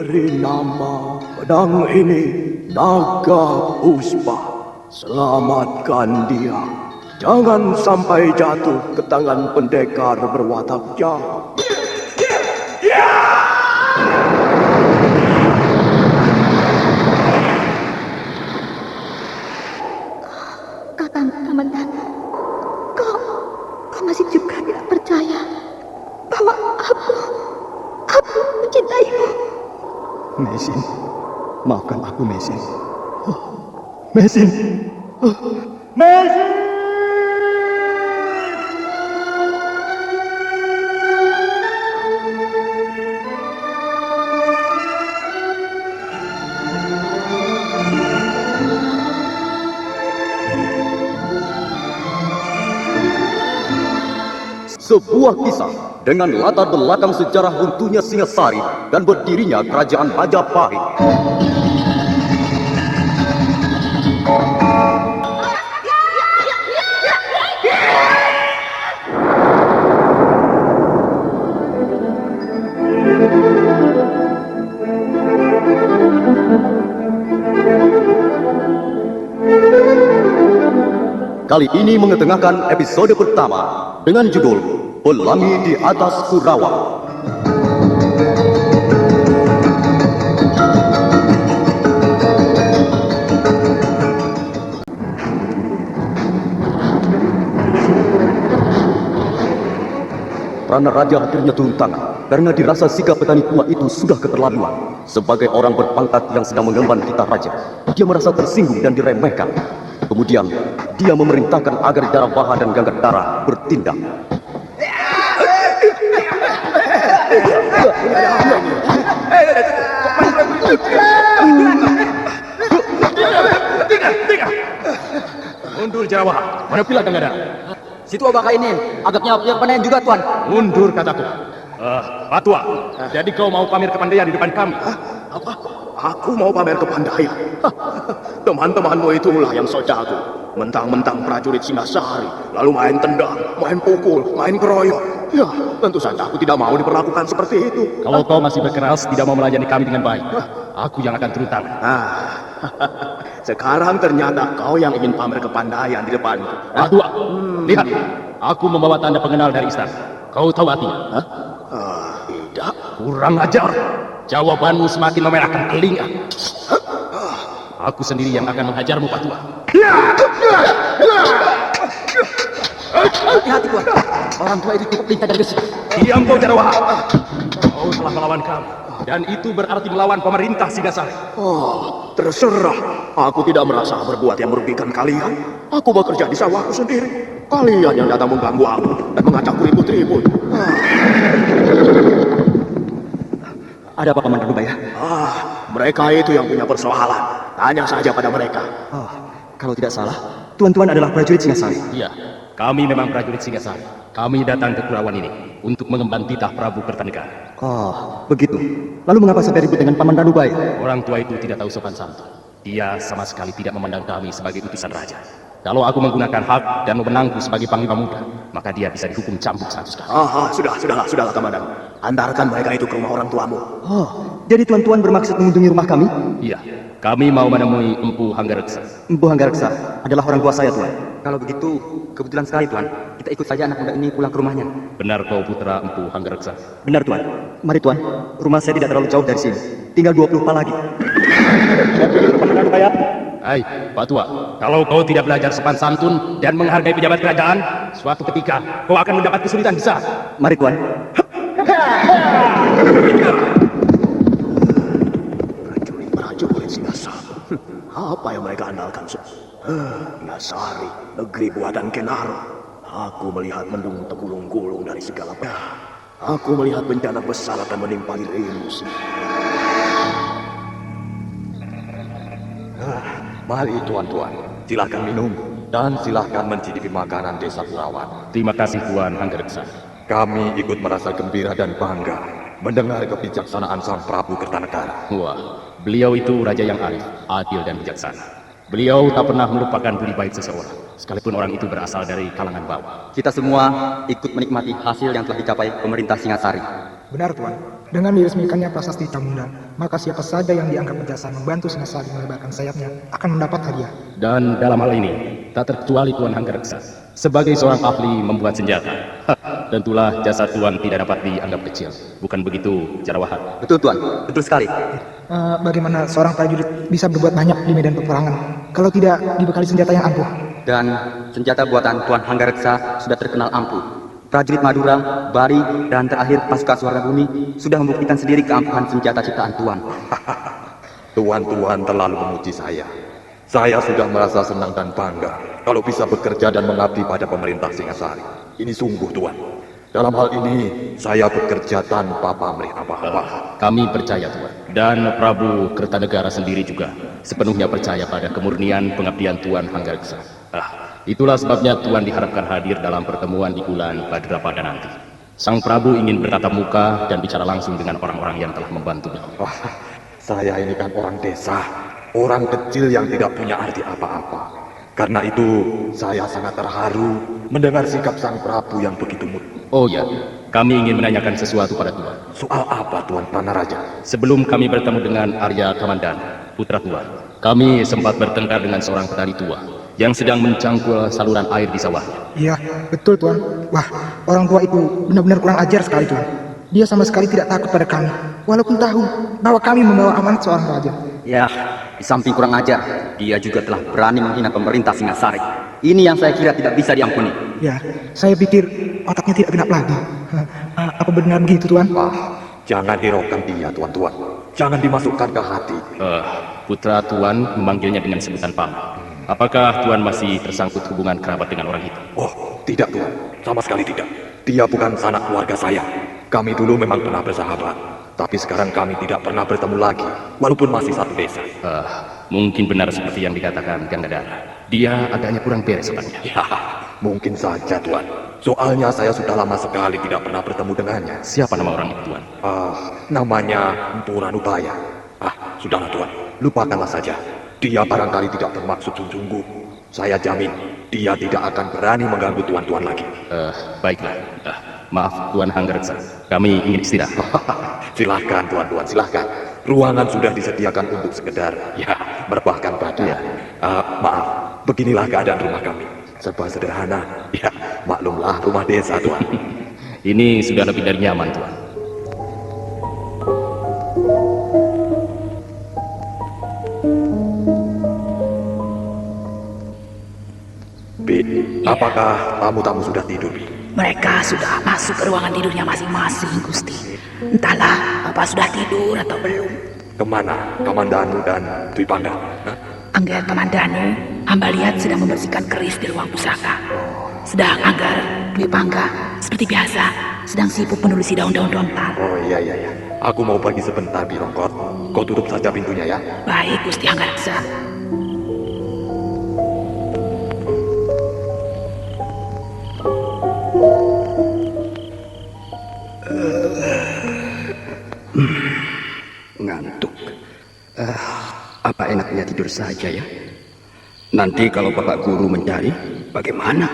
Beri nama pedang ini Naga Puspa. Selamatkan dia. Jangan sampai jatuh ke tangan pendekar berwatak jahat. Kakang Kamandan, kau masih juga tidak percaya bahwa aku mencintaimu. Mesin, maafkan aku Mesin. Mesin, Mesin. Sebuah kisah dengan latar belakang sejarah runtuhnya Singasari dan berdirinya Kerajaan Majapahit. Kali ini mengetengahkan episode pertama dengan judul Pelangi di Atas Kurawa. Rana Raja akhirnya turun tangan karena dirasa sikap petani tua itu sudah keterlaluan. Sebagai orang berpangkat yang sedang mengemban titah raja, dia merasa tersinggung dan diremehkan. Kemudian, dia memerintahkan agar Jarabaha dan Ganggadara bertindak. Mundur Jarabaha, hadapilah Ganggadara. Situ Abaka ini agaknya pihak panen juga, Tuan. Mundur kataku. Patua, jadi kau mau pamer kepandaian di depan kami? Apa? Aku mau pamer kepandaian. Teman-temanmu itulah yang sok jago. Mentang-mentang prajurit Singasari, lalu main tendang, main pukul, main keroyok. Ya, tentu saja aku tidak mau diperlakukan seperti itu. Kalau kau masih berkeras tidak mau melayani kami dengan baik, aku yang akan turun tangan. Sekarang ternyata kau yang ingin pamer kepandaian di depan. Patua, lihat, aku membawa tanda pengenal dari istana. Kau tahu artinya? Tidak. Kurang ajar. Jawabanmu semakin memerahkan telinga. Aku sendiri yang akan menghajarmu, Patua. Hati-hati, Tuan. Orang tua itu cukup lincah dan gesit. Diam kau, Jarabaha. Kau telah melawan kami. Dan itu berarti melawan pemerintah Singasari. Terserah. Aku tidak merasa berbuat yang merugikan kalian. Aku bekerja di sawahku sendiri. Kalian yang datang mengganggu aku dan mengacakku ribut-ribut. Ada apa, Paman Ranubaya? Mereka itu yang punya persoalan. Tanya saja pada mereka. Kalau tidak salah, tuan-tuan adalah prajurit Singasari. Iya, kami memang prajurit Singasari. Kami datang ke Kurawan ini untuk mengemban titah Prabu Kertanegara. Begitu. Lalu mengapa sampai ribut dengan Paman Ranubaya? Orang tua itu tidak tahu sopan santun. Dia sama sekali tidak memandang kami sebagai utusan raja. Kalau aku menggunakan hak dan memenangku sebagai panglima muda, maka dia bisa dihukum cambuk 100 kali. Sudahlah, Komandan. Antarkan mereka itu ke rumah orang tuamu. Jadi tuan-tuan bermaksud mengunjungi rumah kami? Iya, kami mau menemui Empu Hanggareksa. Empu Hanggareksa adalah orang tua saya, Tuan. Kalau begitu, kebetulan sekali, Tuan. Kita ikut saja anak muda ini pulang ke rumahnya. Benar kau putra Empu Hanggareksa? Benar, Tuan. Mari, Tuan. Rumah saya tidak terlalu jauh dari sini. Tinggal 20 pas lagi. Hai, Pak Tua. Kalau kau tidak belajar sopan santun dan menghargai pejabat kerajaan, suatu ketika kau akan mendapat kesulitan besar. Mari, Tuan. Prajurit Singasari. Apa yang mereka andalkan? Singasari, negeri buatan Kenaro. Aku melihat mendung tergulung-gulung dari segala pihak. Aku melihat bencana besar akan menimpa dirimu. Mari tuan-tuan, silahkan minum dan silahkan mencicipi makanan desa Kurawan. Terima kasih Tuan Hanggareksa. Kami ikut merasa gembira dan bangga mendengar kebijaksanaan Sang Prabu Kertanegara. Wah, beliau itu raja yang arif, adil dan bijaksana. Beliau tak pernah melupakan budi baik seseorang, sekalipun orang itu berasal dari kalangan bawah. Kita semua ikut menikmati hasil yang telah dicapai pemerintah Singasari. Benar, Tuan. Dengan diresmikannya prasasti Camunda, maka siapa saja yang dianggap berjasa membantu Singasari melebarkan sayapnya akan mendapat hadiah. Dan dalam hal ini, tak terkecuali Tuan Hanggareksa. Sebagai seorang ahli membuat senjata, tentulah jasa Tuan tidak dapat dianggap kecil. Bukan begitu, Jarawahat? Betul Tuan, betul sekali. Bagaimana seorang prajurit bisa berbuat banyak di medan peperangan kalau tidak dibekali senjata yang ampuh? Dan senjata buatan Tuan Hanggareksa sudah terkenal ampuh. Prajurit Madura, Bari, dan terakhir pasukan Suara Bumi sudah membuktikan sendiri keampuhan senjata ciptaan Tuan. Tuan-tuan terlalu memuji saya. Saya sudah merasa senang dan bangga kalau bisa bekerja dan mengabdi pada pemerintah Singasari. Ini sungguh, Tuan. Dalam hal ini, saya bekerja tanpa pamrih apa-apa. Kami percaya, Tuan. Dan Prabu Kertanegara sendiri juga sepenuhnya percaya pada kemurnian pengabdian Tuan Hanggareksa. Itulah sebabnya Tuan diharapkan hadir dalam pertemuan di bulan Bhadrapada nanti. Sang Prabu ingin bertatap muka dan bicara langsung dengan orang-orang yang telah membantu. Saya ini kan orang desa, orang kecil yang tidak punya arti apa-apa. Karena itu, saya sangat terharu mendengar sikap Sang Prabu yang begitu murni. Oh ya, kami ingin menanyakan sesuatu pada Tuan. Soal apa, Tuan Pranaraja? Sebelum kami bertemu dengan Arya Kamandana, putra Tuan, kami sempat bertengkar dengan seorang petani tua yang sedang mencangkul saluran air di sawahnya. Iya, betul Tuan. Wah, orang tua itu benar-benar kurang ajar sekali Tuan. Dia sama sekali tidak takut pada kami, walaupun tahu bahwa kami membawa amanat seorang raja. Ya, di samping kurang ajar, dia juga telah berani menghina pemerintah Singasari. Ini yang saya kira tidak bisa diampuni. Ya, saya pikir otaknya tidak genap lagi. Apa benar begitu Tuan? Jangan hiraukan dia, Tuan-tuan. Jangan dimasukkan ke hati. Putra Tuan memanggilnya dengan sebutan Pam. Apakah Tuan masih tersangkut hubungan kerabat dengan orang itu? Oh, tidak, Tuan. Sama sekali tidak. Dia bukan sanak keluarga saya. Kami dulu memang pernah bersahabat. Tapi sekarang kami tidak pernah bertemu lagi, walaupun masih satu desa. Mungkin benar seperti yang dikatakan Gangadara. Dia agaknya kurang beres sopannya. Ya, mungkin saja, Tuan. Soalnya saya sudah lama sekali tidak pernah bertemu dengannya. Siapa nama orang itu, Tuan? Namanya Empu Ranubaya. Sudahlah, Tuan. Lupakanlah saja. Dia barangkali tidak bermaksud sungguh. Saya jamin, dia tidak akan berani mengganggu tuan-tuan lagi. Baiklah. Maaf, Tuan Hanggareksa. Kami ingin istirahat. Silahkan, tuan-tuan, silahkan. Ruangan sudah disediakan untuk sekedar, merebahkan badan. Maaf, beginilah keadaan rumah kami. Serba sederhana. Ya, maklumlah rumah desa, Tuan. Ini sudah lebih dari nyaman, Tuan. Apakah tamu-tamu sudah tidur, Bi? Mereka sudah masuk ke ruangan tidurnya masing-masing, Gusti. Entahlah apa sudah tidur atau belum. Kemana Kamandanu dan Dwi Pangga? Angger Kamandanu, hamba lihat sedang membersihkan keris di ruang pusaka. Sedang Angger Dwi Pangga, seperti biasa, sedang sibuk menulis daun-daun rontal. Oh iya. Aku mau pergi sebentar, Bi Rongkot. Kau tutup saja pintunya ya. Baik, Gusti Hanggareksa. Ngantuk. Apa enaknya tidur saja ya? Nanti kalau Bapak Guru mencari, bagaimana?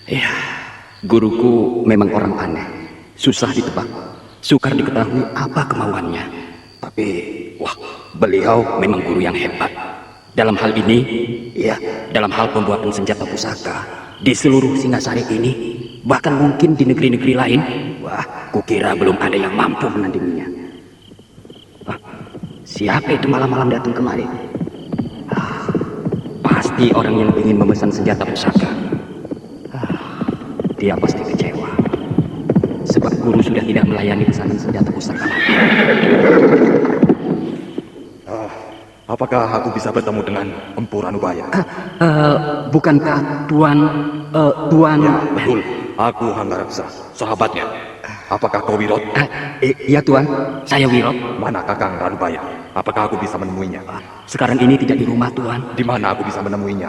Ya, guruku memang orang aneh, susah ditebak, sukar diketahui apa kemauannya. Tapi, beliau memang guru yang hebat. Dalam hal ini, dalam hal pembuatan senjata pusaka di seluruh Singasari ini, bahkan mungkin di negeri-negeri lain, kukira belum ada yang mampu menandinginya. Siapa itu malam-malam datang kemari? Pasti orang yang ingin memesan senjata pusaka. Dia pasti kecewa, sebab guru sudah tidak melayani pesanan senjata pusaka. Apakah aku bisa bertemu dengan Empu Ranubaya? Bukankah Tuan... Ya, betul. Aku Hanggareksa, sahabatnya. Apakah kau Wirot? Iya Tuan, saya Wirot. Mana Kakang Ranubaya? Apakah aku bisa menemuinya? Sekarang ini tidak di rumah Tuan. Di mana aku bisa menemuinya?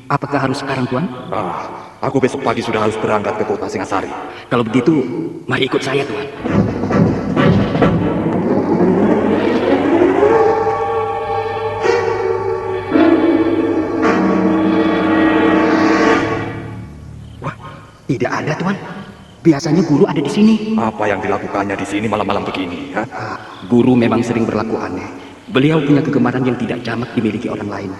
Apakah harus sekarang Tuan? Aku besok pagi sudah harus berangkat ke kota Singasari. Kalau begitu, mari ikut saya Tuan. Tidak ada Tuan. Biasanya guru ada di sini. Apa yang dilakukannya di sini malam-malam begini? Ha? Guru memang sering berlaku aneh. Beliau punya kegemaran yang tidak jamak dimiliki orang lain.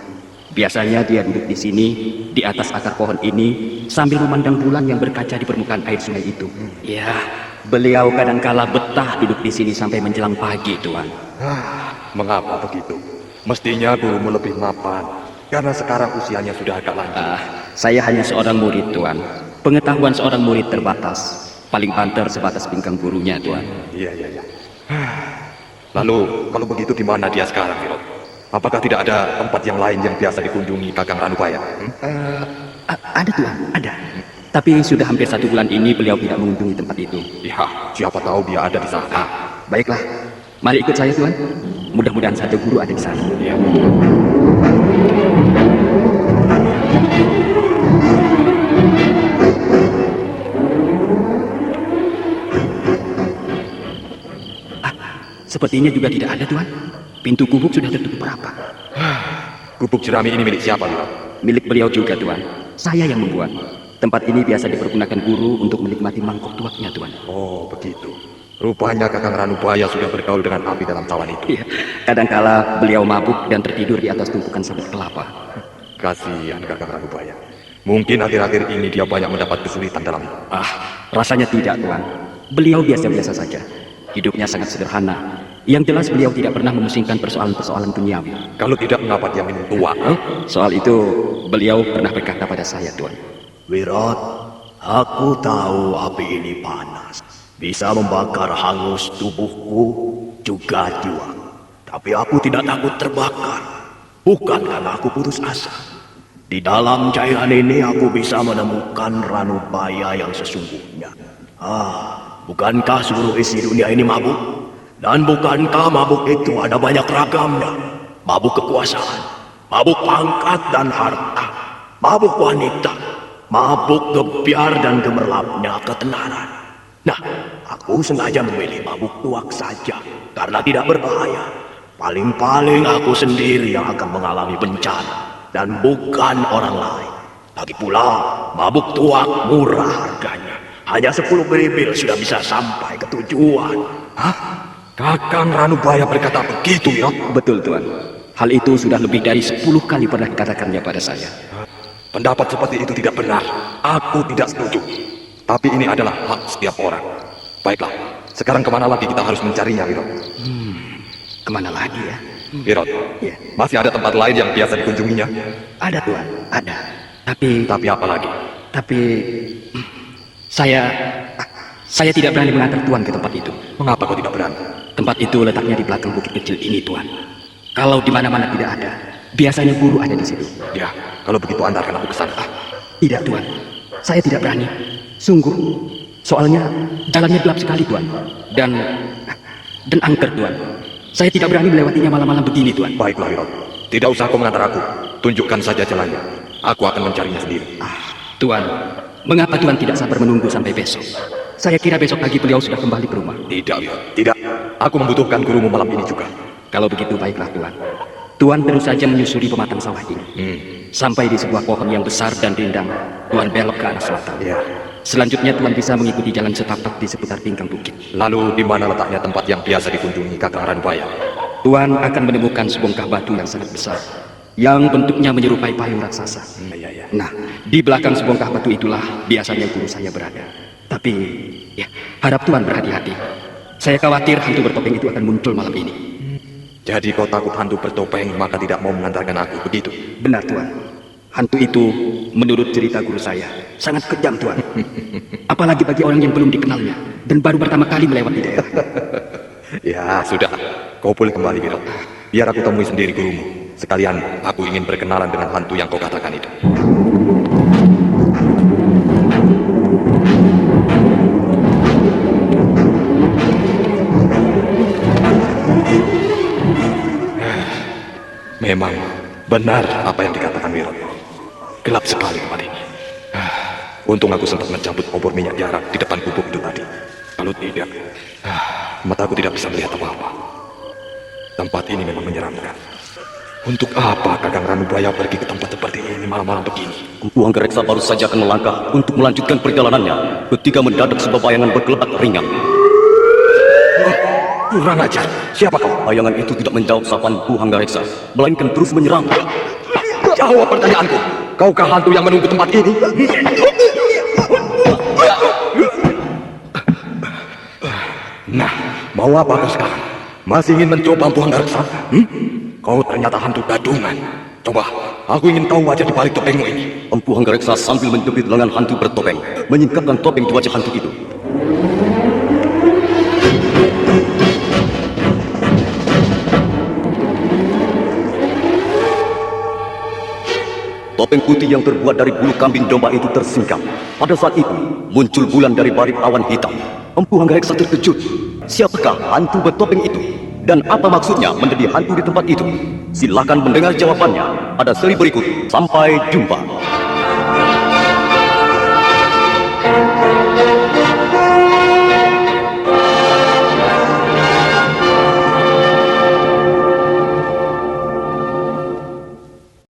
Biasanya dia duduk di sini, di atas akar pohon ini, sambil memandang bulan yang berkaca di permukaan air sungai itu. Ya, beliau kadangkala betah duduk di sini sampai menjelang pagi, Tuan. Mengapa begitu? Mestinya gurumu lebih mapan, karena sekarang usianya sudah agak lanjut. Saya hanya seorang murid, Tuan. Pengetahuan seorang murid terbatas. Paling banter sebatas pinggang gurunya, Tuan. Iya. Lalu, kalau begitu di mana dia sekarang, Wirot? Apakah tidak ada tempat yang lain yang biasa dikunjungi Kakang Ranubaya? Ada, Tuan, ada. Tapi sudah hampir 1 bulan ini beliau tidak mengunjungi tempat itu. Ya, siapa tahu dia ada di sana. Baiklah, mari ikut saya, Tuan. Mudah-mudahan saja guru ada di sana. Ya. Sepertinya juga tidak ada, Tuan. Pintu gubuk sudah tertutup rapat. Gubuk jerami ini milik siapa, Wirot? Milik beliau juga, Tuan. Saya yang membuat. Tempat ini biasa dipergunakan guru untuk menikmati mangkok tuaknya, Tuan. Oh, begitu. Rupanya Kakang Ranubaya sudah bergaul dengan api dalam cawan itu. Iya, kadangkala beliau mabuk dan tertidur di atas tumpukan sabit kelapa. Kasihan Kakang Ranubaya. Mungkin akhir-akhir ini dia banyak mendapat kesulitan dalam hidup. Rasanya tidak, Tuan. Beliau biasa-biasa saja. Hidupnya sangat sederhana. Yang jelas beliau tidak pernah memusingkan persoalan-persoalan duniawi. Kalau tidak, mengapa dia minum tua? Soal itu, beliau pernah berkata pada saya, Tuan. Wirot, aku tahu api ini panas. Bisa membakar hangus tubuhku, juga jiwa. Tapi aku tidak takut terbakar. Bukan karena aku putus asa. Di dalam cairan ini aku bisa menemukan Ranubaya yang sesungguhnya. Bukankah seluruh isi dunia ini mabuk? Dan bukankah mabuk itu ada banyak ragamnya? Mabuk kekuasaan, mabuk pangkat dan harta, mabuk wanita, mabuk gebiar dan gemerlapnya ketenaran. Nah, aku sengaja memilih mabuk tuak saja karena tidak berbahaya. Paling-paling aku sendiri yang akan mengalami bencana dan bukan orang lain. Lagi pula, mabuk tuak murah harganya. Hanya 10 beribil sudah bisa sampai ke tujuan. Kakang Ranubaya berkata begitu, Wirot? Betul, Tuan. Hal itu sudah lebih dari 10 kali pernah dikatakannya pada saya. Pendapat seperti itu tidak benar. Aku tidak setuju. Tapi ini adalah hak setiap orang. Baiklah, sekarang kemana lagi kita harus mencarinya, Wirot? Kemana lagi ya? Wirot, Ya, masih ada tempat lain yang biasa dikunjunginya? ada, Tuan. Ada. Tapi Tapi apa lagi? saya tidak berani mengantar Tuan ke tempat itu. Mengapa kau tidak berani? Tempat itu letaknya di belakang bukit kecil ini, Tuan. Kalau di mana-mana tidak ada, biasanya guru ada di situ. Ya, kalau begitu antarkan aku ke sana. Tidak, Tuan. Saya tidak berani. Sungguh. Soalnya jalannya gelap sekali, Tuan. Dan angker, Tuan. Saya tidak berani melewatinya malam-malam begini, Tuan. Baiklah, Wirot. Tidak usah kau mengantar aku. Tunjukkan saja jalannya. Aku akan mencarinya sendiri. Tuan, mengapa Tuan tidak sabar menunggu sampai besok? Saya kira besok pagi beliau sudah kembali ke rumah. Tidak, Wirot. Tidak. Aku membutuhkan gurumu malam ini juga. Kalau begitu baiklah, Tuan. Tuan terus saja menyusuri pematang sawah ini. Sampai di sebuah pohon yang besar dan rindang, Tuan belok ke arah selatan. Ya. Selanjutnya Tuan bisa mengikuti jalan setapak di seputar pinggang bukit. Lalu di mana letaknya tempat yang biasa dikunjungi Kakang Ranubaya? Tuan akan menemukan sebongkah batu yang sangat besar, yang bentuknya menyerupai payung raksasa. Iya. Nah, di belakang sebongkah batu itulah biasanya guru saya berada. Tapi, ya, harap Tuan berhati-hati. Saya khawatir hantu bertopeng itu akan muncul malam ini. Jadi kau takut hantu bertopeng maka tidak mau mengantarkan aku, begitu? Benar, Tuan. Hantu itu, menurut cerita guru saya, sangat kejam, Tuan. Apalagi bagi orang yang belum dikenalnya dan baru pertama kali melewati daerah. Ya, sudah. Kau boleh kembali, Wirot. Biar aku temui sendiri gurumu. Sekalian, aku ingin berkenalan dengan hantu yang kau katakan itu. Memang benar apa yang dikatakan Wirot. Gelap sekali tempat ini. Untung aku sempat mencabut obor minyak jarak di depan gubuk itu tadi. Kalau tidak, mataku tidak bisa melihat apa-apa. Tempat ini memang menyeramkan. Untuk apa Kakang Ranubaya pergi ke tempat seperti ini malam-malam begini? Empu Hanggareksa baru saja akan melangkah untuk melanjutkan perjalanannya ketika mendadak sebuah bayangan berkelebat ringan. Kurang ajar. Siapa kau? Bayangan itu tidak menjawab sapaan Empu Hanggareksa, melainkan terus menyerang. Jawab pertanyaanku. Kaukah hantu yang menunggu tempat ini? Nah, mau apa kau sekarang? Masih ingin mencoba Empu Hanggareksa? Kau ternyata hantu gadungan. Coba, aku ingin tahu wajah di balik topengmu ini. Empu Hanggareksa sambil menjepit lengan hantu bertopeng, menyingkapkan topeng di wajah hantu itu. Topeng putih yang terbuat dari bulu kambing domba itu tersingkap. Pada saat itu, muncul bulan dari balik awan hitam. Empu Hanggareksa terkejut. Siapakah hantu bertopeng itu? Dan apa maksudnya menjadi hantu di tempat itu? Silakan mendengar jawabannya pada seri berikut. Sampai jumpa.